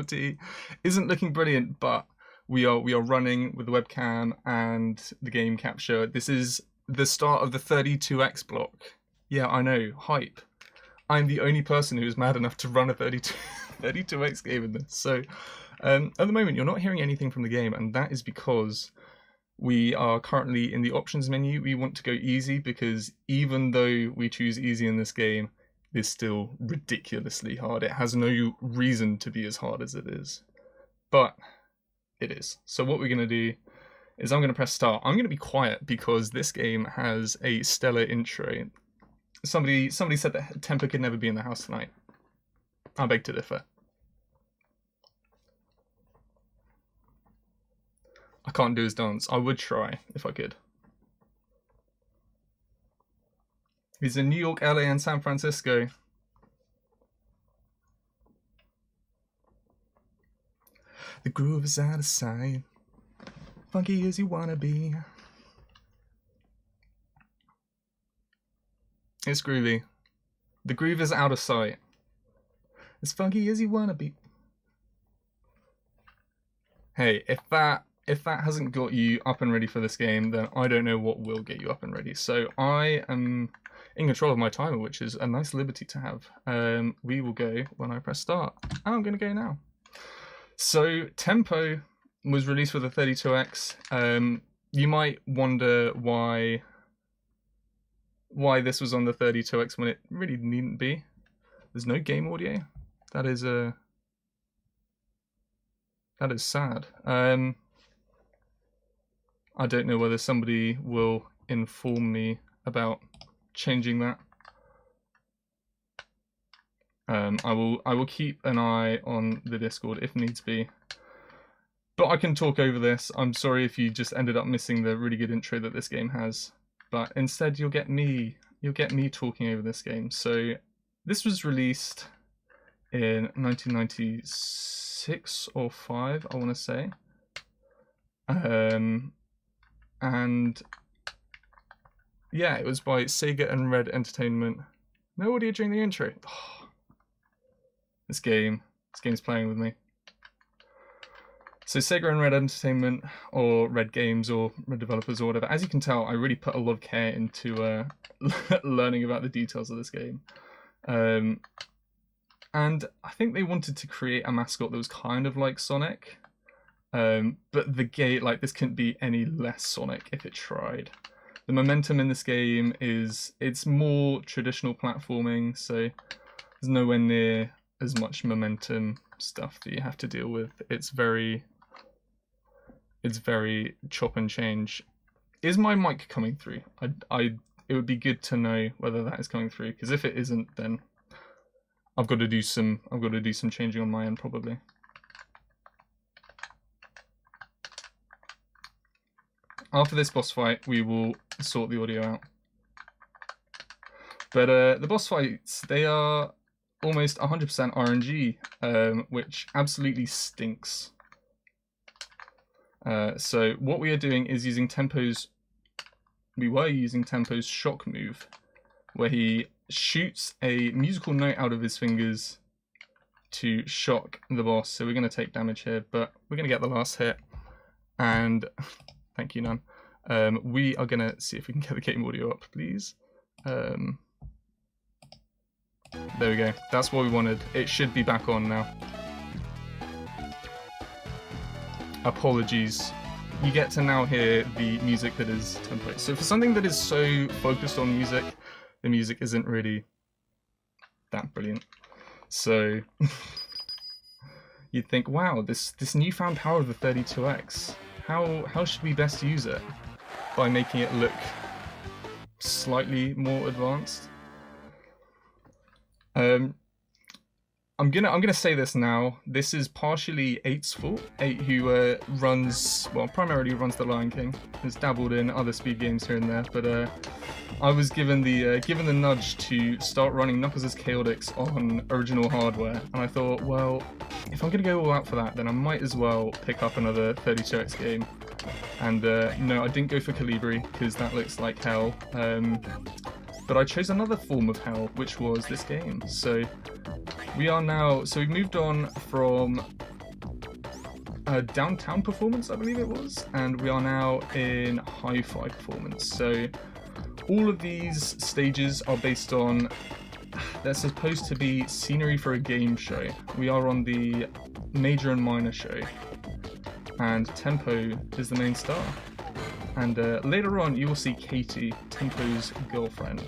quality isn't looking brilliant, but we are running with the webcam and the game capture. This is the start of the 32x block. Yeah, I know, hype. I'm the only person who is mad enough to run a 32x game in this. So at the moment, you're not hearing anything from the game, and that is because we are currently in the options menu. We want to go easy because even though we choose easy in this game, it's still ridiculously hard. It has no reason to be as hard as it is, but it is. So what we're going to do is I'm going to press start. I'm going to be quiet because this game has a stellar intro. Somebody said that tempo could never be in the house tonight. I beg to differ. I can't do his dance. I would try if I could. He's in New York, LA, and San Francisco. The groove is out of sight. Funky as you wanna be. It's groovy. The groove is out of sight. As funky as you wanna be. Hey, if that hasn't got you up and ready for this game, then I don't know what will get you up and ready. So I am in control of my timer, which is a nice liberty to have. We will go when I press start. And I'm gonna go now. So Tempo was released with a 32x. You might wonder why this was on the 32x when it really needn't be. There's no game audio. That is sad. I don't know whether somebody will inform me about changing that. I will keep an eye on the Discord if needs be. But I can talk over this. I'm sorry if you just ended up missing the really good intro that this game has. But instead you'll get me talking over this game. So this was released in 1996 or 5, I want to say. And yeah, it was by Sega and Red Entertainment. No audio during the intro. Oh, this game's playing with me. So Sega and Red Entertainment, or Red Games, or Red Developers, or whatever. As you can tell, I really put a lot of care into learning about the details of this game. And I think they wanted to create a mascot that was kind of like Sonic. But the game, like, this couldn't be any less Sonic if it tried. The momentum in this game it's more traditional platforming, so there's nowhere near as much momentum stuff that you have to deal with. It's very chop and change. Is my mic coming through? It would be good to know whether that is coming through, because if it isn't, then I've got to do some changing on my end probably. After this boss fight, we will sort the audio out. But the boss fights, they are almost 100% RNG, which absolutely stinks. So what we are doing is using Tempo's... We were using Tempo's shock move, where he shoots a musical note out of his fingers to shock the boss. So we're going to take damage here, but we're going to get the last hit. And... Thank you, Nan. We are going to see if we can get the game audio up, please. There we go. That's what we wanted. It should be back on now. Apologies. You get to now hear the music that is Tempo. So for something that is so focused on music, the music isn't really that brilliant. So you'd think, wow, this newfound power of the 32x. How should we best use it? By making it look slightly more advanced. I'm gonna say this now. This is partially 8's fault. 8, who primarily runs The Lion King, has dabbled in other speed games here and there, but I was given the nudge to start running Knuckles' Chaotix on original hardware, and I thought, well, if I'm gonna go all out for that, then I might as well pick up another 32x game. And no, I didn't go for Calibri because that looks like hell. But I chose another form of hell, which was this game. So we've moved on from downtown performance, I believe it was, and we are now in hi-fi performance. So all of these stages are based on, they're supposed to be scenery for a game show. We are on the major and minor show, and Tempo is the main star. And later on you will see Katie, Tempo's girlfriend.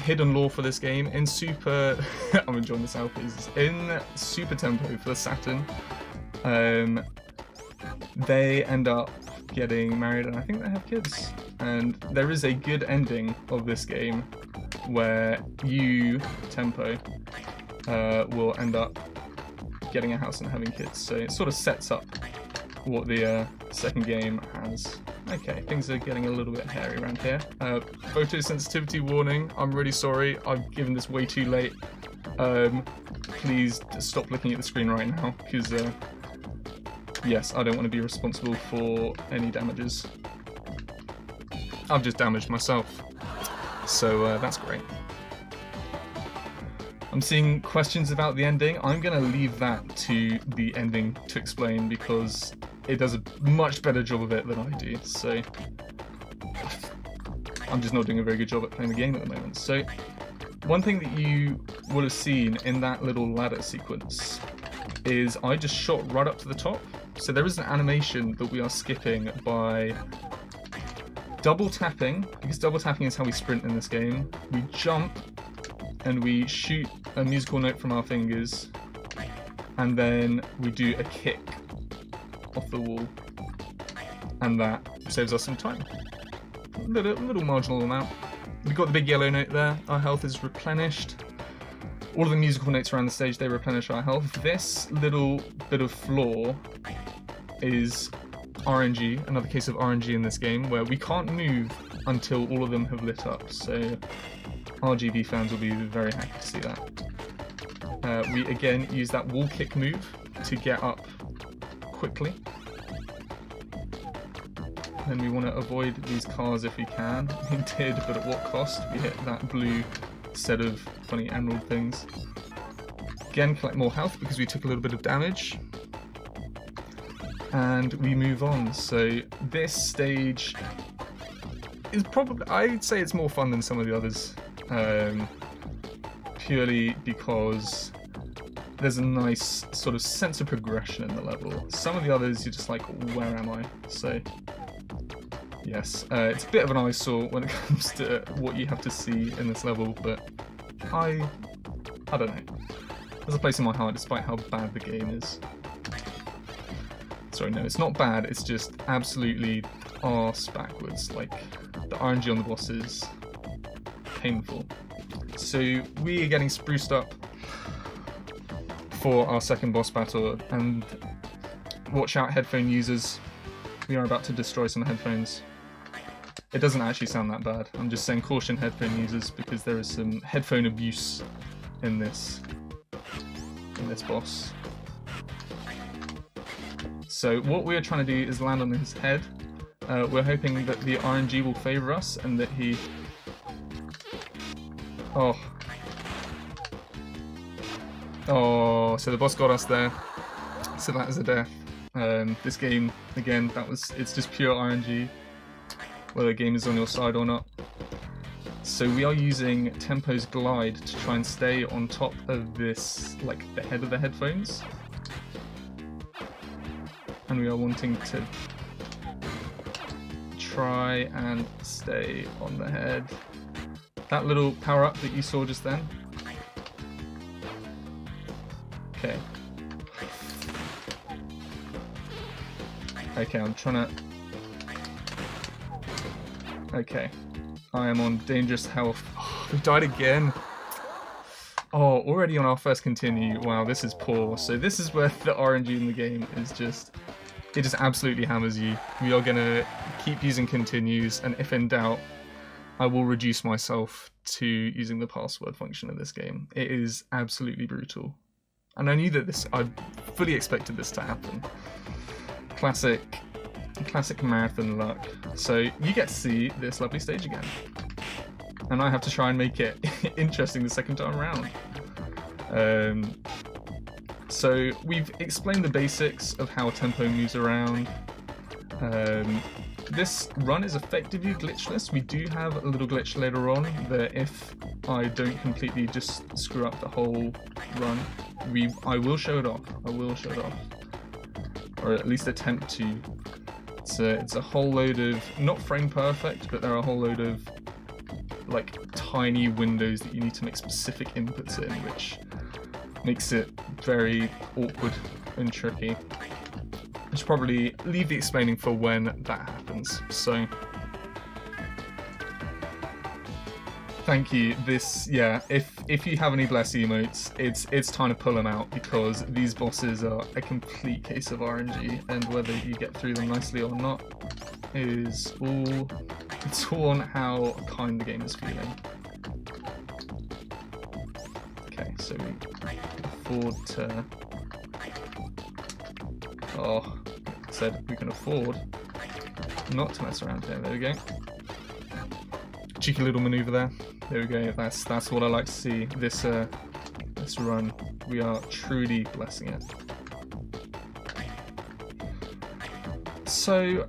Hidden lore for this game in Super. I'm enjoying this alpha. Is in Super Tempo for the Saturn. They end up getting married, and I think they have kids. And there is a good ending of this game where you, Tempo, will end up getting a house and having kids. So it sort of sets up what the second game has. Okay, things are getting a little bit hairy around here. Photosensitivity warning. I'm really sorry. I've given this way too late. Please stop looking at the screen right now, because yes, I don't want to be responsible for any damages. I've just damaged myself. So that's great. I'm seeing questions about the ending. I'm going to leave that to the ending to explain, because it does a much better job of it than I do. So I'm just not doing a very good job at playing the game at the moment. So one thing that you would have seen in that little ladder sequence is I just shot right up to the top. So there is an animation that we are skipping by double tapping, because double tapping is how we sprint in this game. We jump and we shoot a musical note from our fingers, and then we do a kick off the wall, and that saves us some time. Little marginal amount. We've got the big yellow note there. Our health is replenished. All of the musical notes around the stage, they replenish our health. This little bit of floor is RNG, another case of RNG in this game, where we can't move until all of them have lit up. So RGB fans will be very happy to see that. We again use that wall kick move to get up quickly. Then we want to avoid these cars if we can. We did, but at what cost? We hit that blue set of funny emerald things. Again, collect more health because we took a little bit of damage. And we move on. So this stage is probably, I'd say it's more fun than some of the others. Purely because there's a nice sort of sense of progression in the level. Some of the others, you're just like, where am I? So yes, it's a bit of an eyesore when it comes to what you have to see in this level, but I don't know. There's a place in my heart despite how bad the game is. Sorry, no, it's not bad, it's just absolutely arse backwards. Like, the RNG on the boss is painful. So we are getting spruced up for our second boss battle, and watch out, headphone users. We are about to destroy some headphones. It doesn't actually sound that bad. I'm just saying caution, headphone users, because there is some headphone abuse in this boss. So what we are trying to do is land on his head. We're hoping that the RNG will favour us and that he... Oh, so the boss got us there. So that is a death. This game, again, it's just pure RNG, whether the game is on your side or not. So we are using Tempo's glide to try and stay on top of this, like the head of the headphones. And we are wanting to try and stay on the head. That little power up that you saw just then. Okay. Okay, I'm trying to... Okay. I am on dangerous health. Oh, we died again. Oh, already on our first continue. Wow, this is poor. So this is where the RNG in the game is just... It just absolutely hammers you. We are going to keep using continues, and if in doubt, I will reduce myself to using the password function of this game. It is absolutely brutal. And I knew that I fully expected this to happen. Classic marathon luck. So you get to see this lovely stage again. And I have to try and make it interesting the second time around. So we've explained the basics of how tempo moves around. This run is effectively glitchless. We do have a little glitch later on that if I don't completely just screw up the whole run, I will show it off. I will show it off. Or at least attempt to. It's a whole load of, not frame perfect, but there are a whole load of like tiny windows that you need to make specific inputs in, which makes it very awkward and tricky. I should probably leave the explaining for when that happens. So, thank you. This, yeah, if you have any bless emotes, it's time to pull them out, because these bosses are a complete case of RNG, and whether you get through them nicely or not is it's all on how kind the game is feeling. Okay, so we can afford to. Oh, said we can afford not to mess around here. There we go. Cheeky little maneuver there. There we go. That's what I like to see. This run, we are truly blessing it. So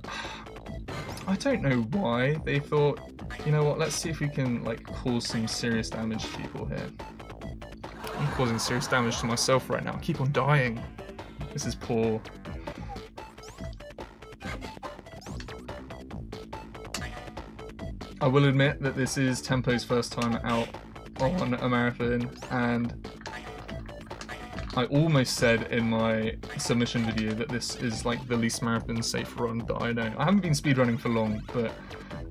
I don't know why they thought, you know what? Let's see if we can like cause some serious damage to people here. I'm causing serious damage to myself right now. I keep on dying. This is poor. I will admit that this is Tempo's first time out on a marathon, and I almost said in my submission video that this is like the least marathon safe run that I know. I haven't been speedrunning for long, but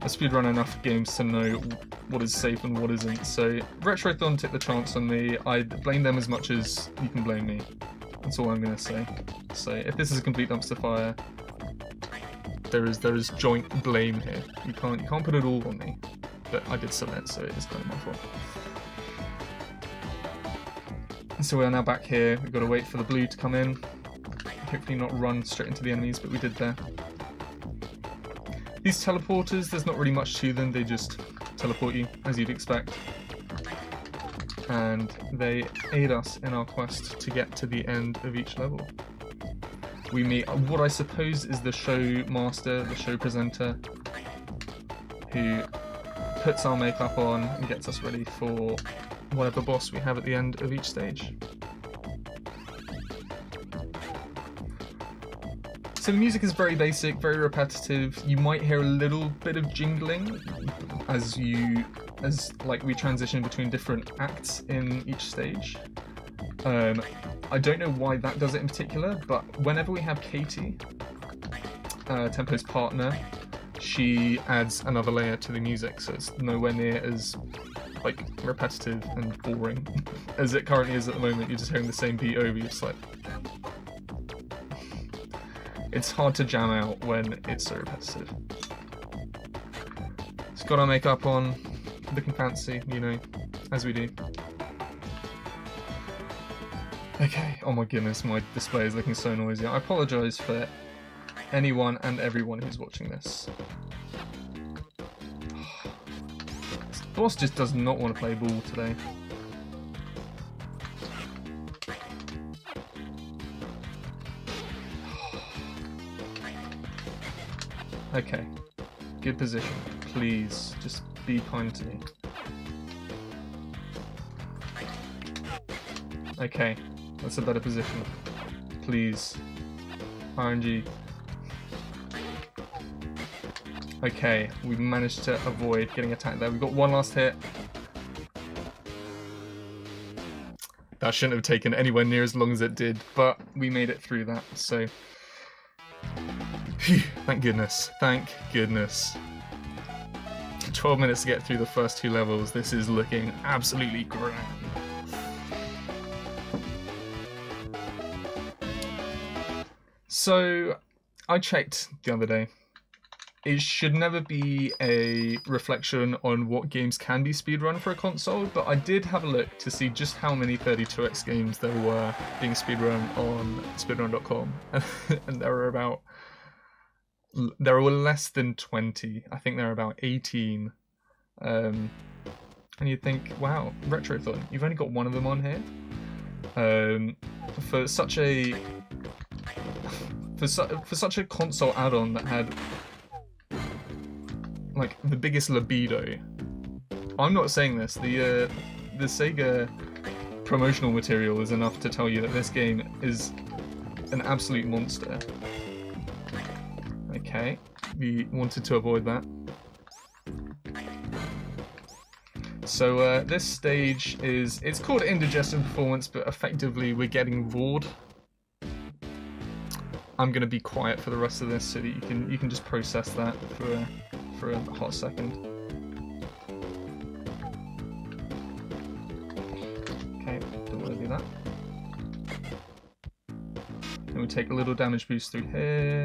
I speedrun enough games to know what is safe and what isn't. So Retrothon took the chance on me. I blame them as much as you can blame me. That's all I'm going to say. So if this is a complete dumpster fire, there is joint blame here. You can't put it all on me, but I did submit, so it is kind of my fault. So we are now back here. We've got to wait for the blue to come in. Hopefully not run straight into the enemies, but we did there. These teleporters, there's not really much to them. They just teleport you, as you'd expect. And they aid us in our quest to get to the end of each level. We meet what I suppose is the show master, the show presenter, who puts our makeup on and gets us ready for whatever boss we have at the end of each stage. So the music is very basic, very repetitive. You might hear a little bit of jingling as we transition between different acts in each stage. I don't know why that does it in particular, but whenever we have Katie, Tempo's partner, she adds another layer to the music, so it's nowhere near as like repetitive and boring as it currently is at the moment. You're just hearing the same beat over. You're just like, it's hard to jam out when it's so repetitive. It's got our makeup on, looking fancy, you know, as we do. Okay, oh my goodness, my display is looking so noisy. I apologise for anyone and everyone who's watching this. This boss just does not want to play ball today. Okay, good position. Please, just be kind to me. Okay. That's a better position. Please. RNG. Okay, we managed to avoid getting attacked there. We've got one last hit. That shouldn't have taken anywhere near as long as it did, but we made it through that, so... Phew, thank goodness. Thank goodness. 12 minutes to get through the first two levels. This is looking absolutely grand. So, I checked the other day. It should never be a reflection on what games can be speedrun for a console, but I did have a look to see just how many 32x games there were being speedrun on speedrun.com, and there were less than 20. I think there are about 18. And you'd think, wow, Retrothon, you've only got one of them on here? for such a for such a console add-on that had like the biggest libido. I'm not saying this. The Sega promotional material is enough to tell you that this game is an absolute monster. Okay, we wanted to avoid that. So this stage it's called Indigestion Performance, but effectively we're getting roared. I'm gonna be quiet for the rest of this so that you can just process that for a hot second. Okay, don't want to do that. Then we take a little damage boost through here.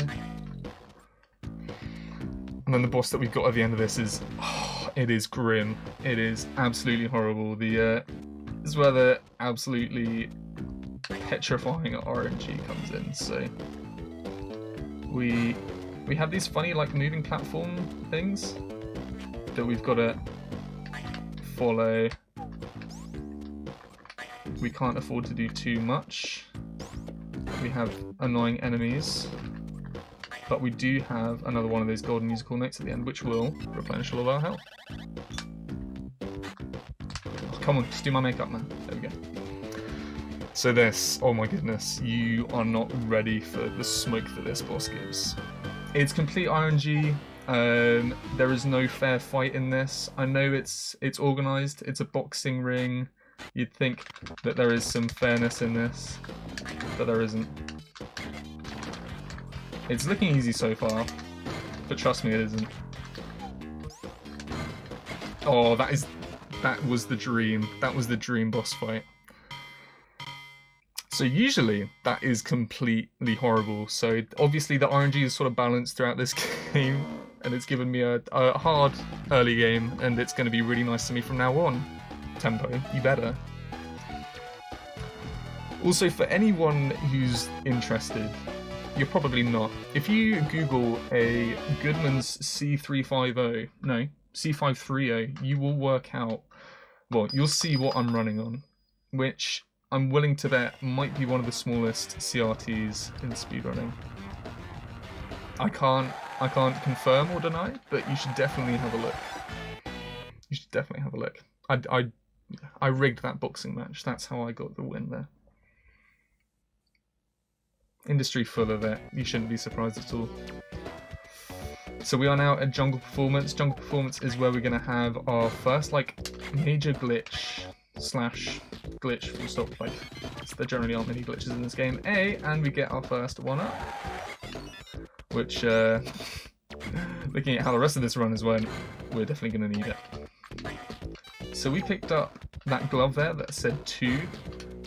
And then the boss that we've got at the end of this is, oh, it is grim. It is absolutely horrible. This is where the absolutely petrifying RNG comes in. So we have these funny like moving platform things that we've got to follow. We can't afford to do too much. We have annoying enemies. But we do have another one of those golden musical notes at the end, which will replenish all of our health. Oh, come on, just do my makeup, man. There we go. So this, oh my goodness, you are not ready for the smoke that this boss gives. It's complete RNG. There is no fair fight in this. I know it's organised. It's a boxing ring. You'd think that there is some fairness in this, but there isn't. It's looking easy so far, but trust me, it isn't. Oh, that was the dream. That was the dream boss fight. So usually that is completely horrible. So obviously the RNG is sort of balanced throughout this game, and it's given me a hard early game, and it's going to be really nice to me from now on. Tempo, you better. Also, for anyone who's interested, you're probably not. If you Google a Goodman's C530, you will work out, well, you'll see what I'm running on, which I'm willing to bet might be one of the smallest CRTs in speedrunning. I can't confirm or deny, but you should definitely have a look. You should definitely have a look. I rigged that boxing match. That's how I got the win there. Industry full of it. You shouldn't be surprised at all. So we are now at Jungle Performance. Jungle Performance is where we're going to have our first like major glitch slash glitch full stop. Like, there generally aren't many glitches in this game. And we get our first one up, which looking at how the rest of this run has went, we're definitely going to need it. So we picked up that glove there that said 2,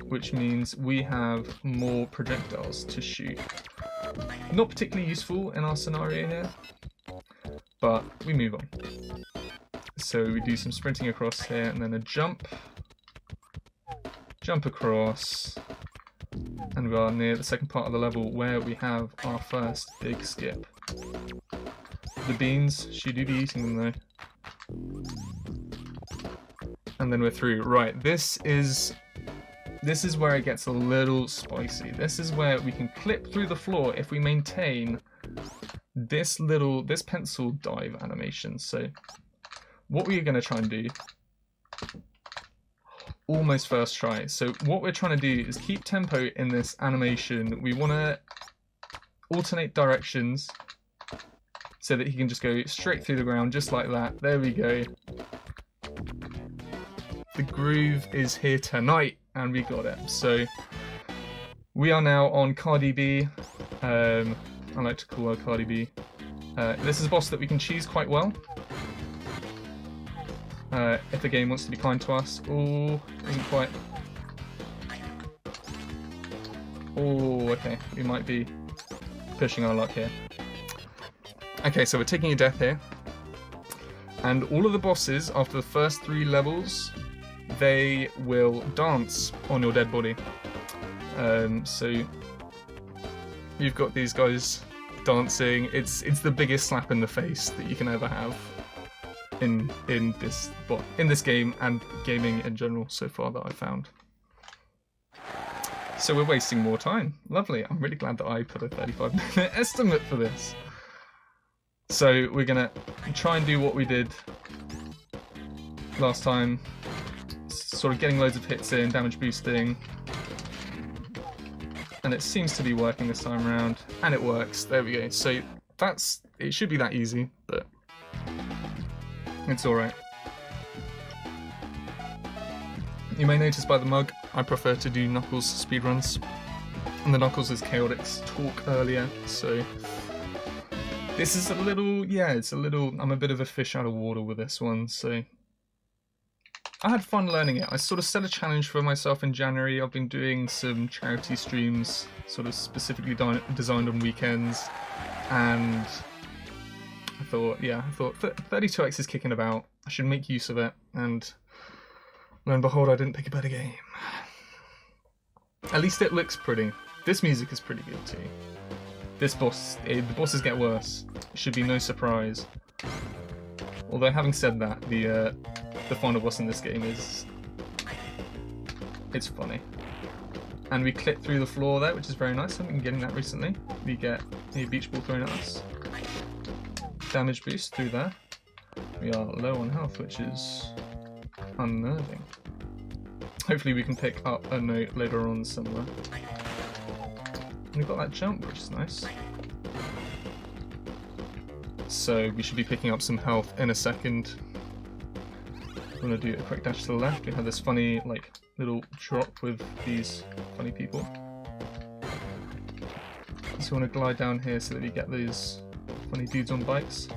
which means we have more projectiles to shoot. Not particularly useful in our scenario here, but we move on. So we do some sprinting across here and then a jump across, and we are near the second part of the level where we have our first big skip. The beans, she do be eating them though. And then we're through. Right, this is where it gets a little spicy. This is where we can clip through the floor if we maintain this pencil dive animation. So what we're going to try and do, almost first try. So what we're trying to do is keep tempo in this animation. We want to alternate directions so that he can just go straight through the ground just like that. There we go. The groove is here tonight, and we got it. So we are now on Cardi B. I like to call her Cardi B. This is a boss that we can cheese quite well if the game wants to be kind to us. Oh, isn't quite. Oh, okay. We might be pushing our luck here. Okay, so we're taking a death here. And all of the bosses, after the first 3 levels, they will dance on your dead body. So you've got these guys dancing. It's the biggest slap in the face that you can ever have in this game and gaming in general so far that I've found. So we're wasting more time. Lovely. I'm really glad that I put a 35-minute estimate for this. So we're gonna try and do what we did last time. Sort of getting loads of hits in, damage boosting. And it seems to be working this time around. And it works. There we go. So it should be that easy, but it's alright. You may notice by the mug, I prefer to do Knuckles speedruns. And the Knuckles is Chaotix talk earlier, so this is a little, I'm a bit of a fish out of water with this one, so I had fun learning it. I sort of set a challenge for myself in January. I've been doing some charity streams, sort of specifically designed on weekends, and I thought 32X is kicking about. I should make use of it, and lo and behold, I didn't pick a better game. At least it looks pretty. This music is pretty good too. This boss, the bosses get worse. It should be no surprise. Although having said that, the final boss in this game it's funny. And we clip through the floor there, which is very nice. I've been getting that recently. We get a beach ball thrown at us. Damage boost through there. We are low on health, which is unnerving. Hopefully we can pick up a note later on somewhere. And we've got that jump, which is nice. So we should be picking up some health in a second. I'm going to do a quick dash to the left. We have this funny, like, little drop with these funny people. So we want to glide down here so that we get those funny dudes on bikes.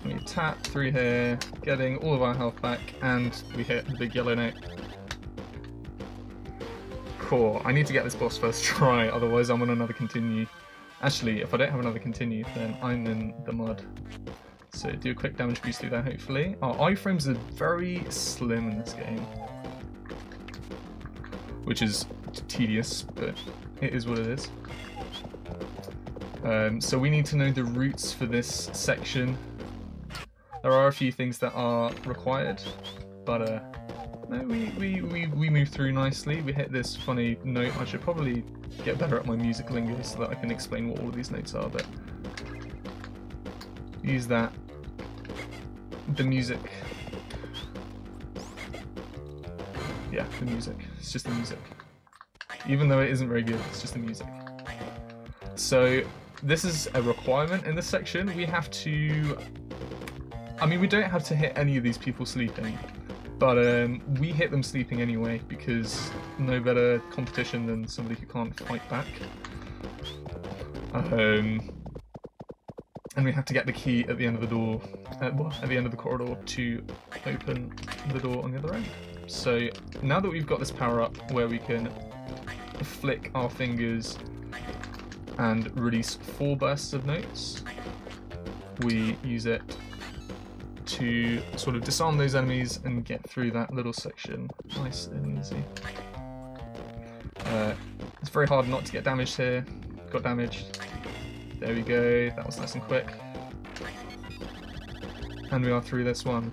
We tap through here, getting all of our health back, and we hit the big yellow note. Cool, I need to get this boss first try, otherwise I'm on another continue. Actually, if I don't have another continue, then I'm in the mud. So do a quick damage boost through there, hopefully. Our iframes are very slim in this game, which is tedious, but it is what it is. So we need to know the routes for this section. There are a few things that are required, but no, we move through nicely. We hit this funny note. I should probably get better at my music lingo so that I can explain what all of these notes are, but use that. The music. Yeah, the music. It's just the music. Even though it isn't very good, it's just the music. So this is a requirement in this section. We have to... I mean, we don't have to hit any of these people sleeping, but we hit them sleeping anyway, because no better competition than somebody who can't fight back. And we have to get the key at the end of the door, at the end of the corridor, to open the door on the other end. So now that we've got this power up where we can flick our fingers and release 4 bursts of notes, we use it to sort of disarm those enemies and get through that little section nice and easy. It's very hard not to get damaged here. Got damaged. There we go, that was nice and quick. And we are through this one.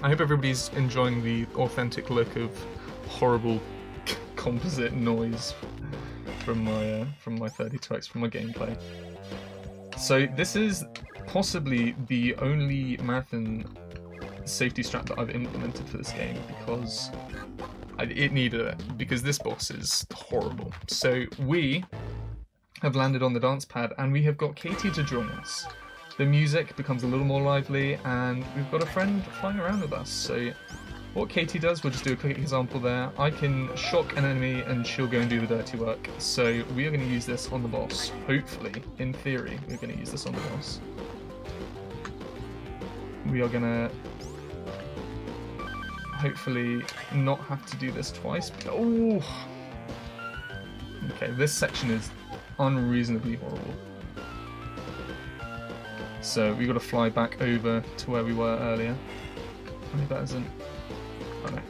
I hope everybody's enjoying the authentic look of horrible composite noise from my 32X, from my gameplay. So this is possibly the only marathon safety strat that I've implemented for this game, because it needed it, because this boss is horrible. So we have landed on the dance pad and we have got Katie to join us. The music becomes a little more lively and we've got a friend flying around with us. So what Katie does, we'll just do a quick example there. I can shock an enemy and she'll go and do the dirty work. So we are going to use this on the boss. Hopefully, in theory, we're going to use this on the boss. We are going to hopefully not have to do this twice. Oh! Okay, this section is unreasonably horrible. So we've got to fly back over to where we were earlier. I think that isn't... Oh no.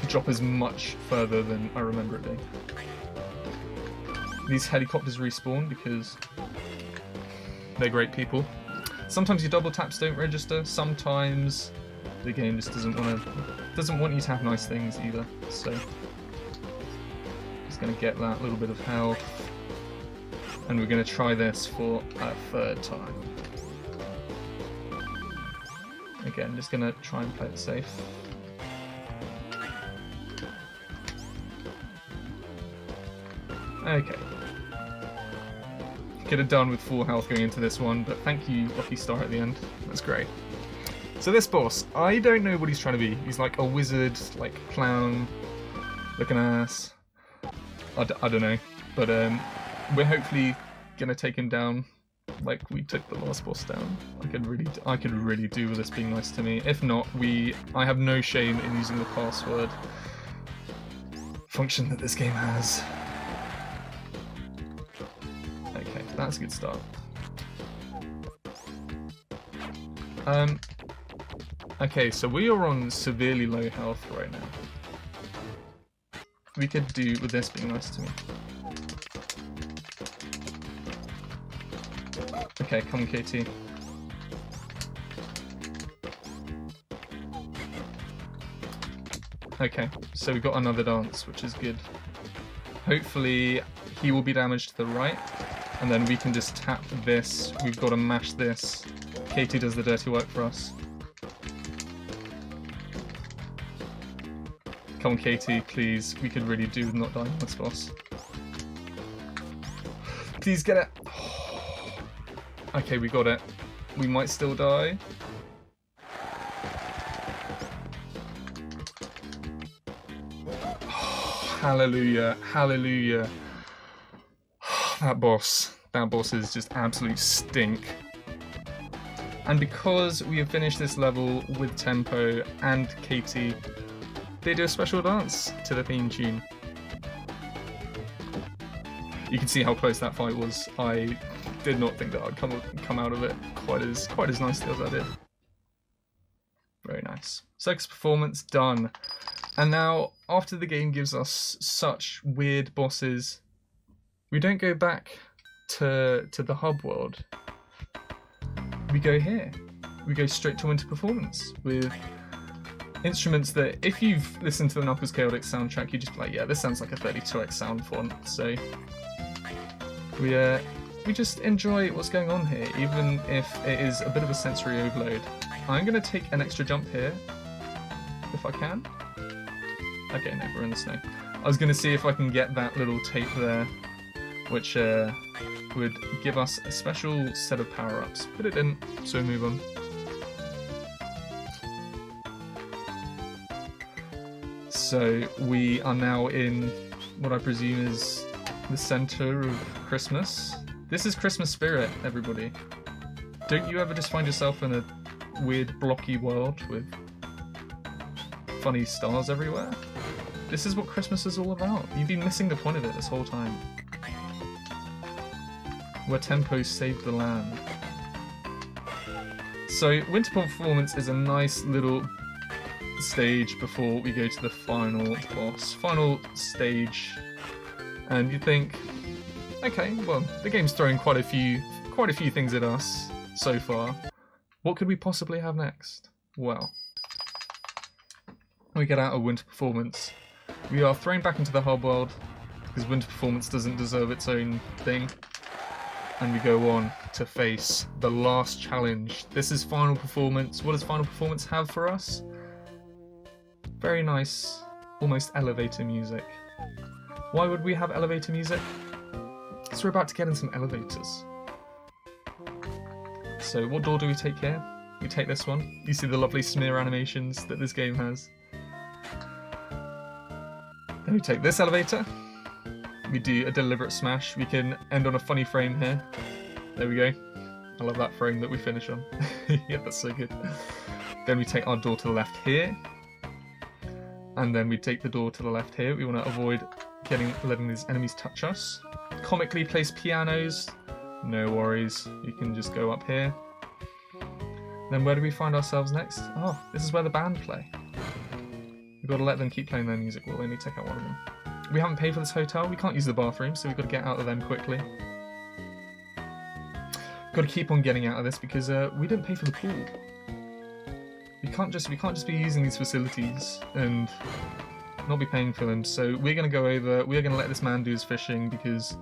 The drop is much further than I remember it being. These helicopters respawn because they're great people. Sometimes your double taps don't register, sometimes the game just doesn't want you to have nice things either, so Just going to get that little bit of health. And we're going to try this for a third time. Again, just going to try and play it safe. Okay. Could have done with full health going into this one, but thank you, Lucky Star, at the end. That's great. So this boss, I don't know what he's trying to be. He's like a wizard, like clown looking ass. I don't know. But we're hopefully going to take him down like we took the last boss down. I could really do with this being nice to me. If not, I have no shame in using the password function that this game has. Okay, that's a good start. Okay, so we are on severely low health right now. We could do with this being nice to me. Okay, come on, KT. Okay, so we've got another dance, which is good. Hopefully he will be damaged to the right, and then we can just tap this. We've got to mash this. KT does the dirty work for us. Come on, KT, please. We could really do with not dying on this boss. Please get it. Okay, we got it. We might still die. Hallelujah, hallelujah. That boss is just absolute stink. And because we have finished this level with Tempo and KT, they do a special dance to the theme tune. You can see how close that fight was. I did not think that I'd come out of it quite as nicely as I did. Very nice. Circus performance done. And now, after the game gives us such weird bosses, we don't go back to the hub world. We go here. We go straight to Winter Performance with instruments that, if you've listened to the Knuckles Chaotix soundtrack, you just be like, yeah, this sounds like a 32x sound font. So we just enjoy what's going on here, even if it is a bit of a sensory overload. I'm going to take an extra jump here, if I can. Okay, no, we're in the snow. I was going to see if I can get that little tape there, which would give us a special set of power-ups, but it didn't, so move on. So we are now in what I presume is the center of Christmas. This is Christmas spirit, everybody. Don't you ever just find yourself in a weird blocky world with funny stars everywhere? This is what Christmas is all about. You've been missing the point of it this whole time. Where Tempo saved the land. So Winter Performance is a nice little stage before we go to the final boss, final stage. And you think, okay, well, the game's throwing quite a few things at us so far. What could we possibly have next? Well, we get out of Winter Performance. We are thrown back into the hub world because Winter Performance doesn't deserve its own thing. And we go on to face the last challenge. This is Final Performance. What does Final Performance have for us? Very nice, almost elevator music. Why would we have elevator music? Because we're about to get in some elevators. So what door do we take here? We take this one. You see the lovely smear animations that this game has. Then we take this elevator. We do a deliberate smash. We can end on a funny frame here. There we go. I love that frame that we finish on. Yeah, that's so good. Then we take our door to the left here. And then we take the door to the left here. We want to avoid letting these enemies touch us. Comically placed pianos. No worries. You can just go up here. Then where do we find ourselves next? Oh, this is where the band play. We've got to let them keep playing their music. We'll only take out one of them. We haven't paid for this hotel. We can't use the bathroom, so we've got to get out of them quickly. Got to keep on getting out of this because we didn't pay for the pool. We can't just be using these facilities and not be paying for them. So we're going to go over, we're going to let this man do his fishing, because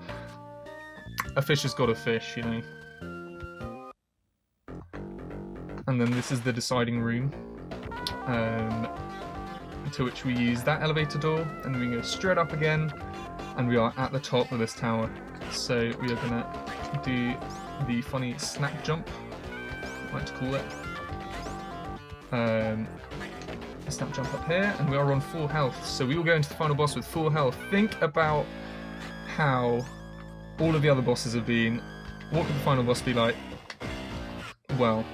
a fish has got to fish, you know. And then this is the deciding room, to which we use that elevator door, and then we go straight up again, and we are at the top of this tower. So we are going to do the funny snap jump, I like to call it. Snap jump up here, and we are on full health, so we will go into the final boss with full health. Think about how all of the other bosses have been. What could the final boss be like? Well,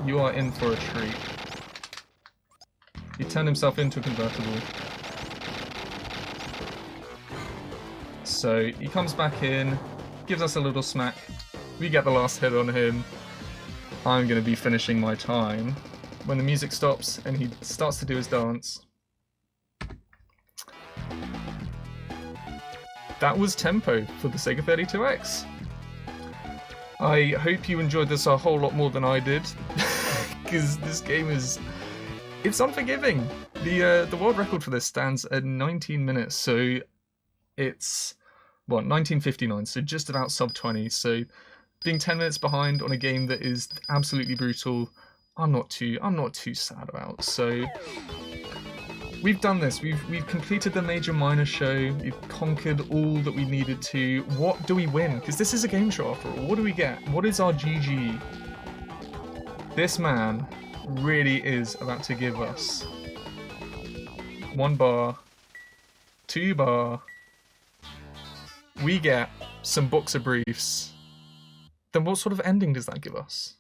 you are in for a treat. He turned himself into a convertible. So he comes back in, gives us a little smack, we get the last hit on him. I'm going to be finishing my time when the music stops and he starts to do his dance. That was Tempo for the Sega 32X. I hope you enjoyed this a whole lot more than I did, because this game is... it's unforgiving. The world record for this stands at 19 minutes, so it's... well, 1959, so just about sub 20, so being 10 minutes behind on a game that is absolutely brutal, I'm not too sad about. So we've done this. We've completed the major minor show. We've conquered all that we needed to. What do we win? Because this is a game show after all. What do we get? What is our GG? This man really is about to give us 1 bar, 2 bar. We get some boxer briefs. Then what sort of ending does that give us?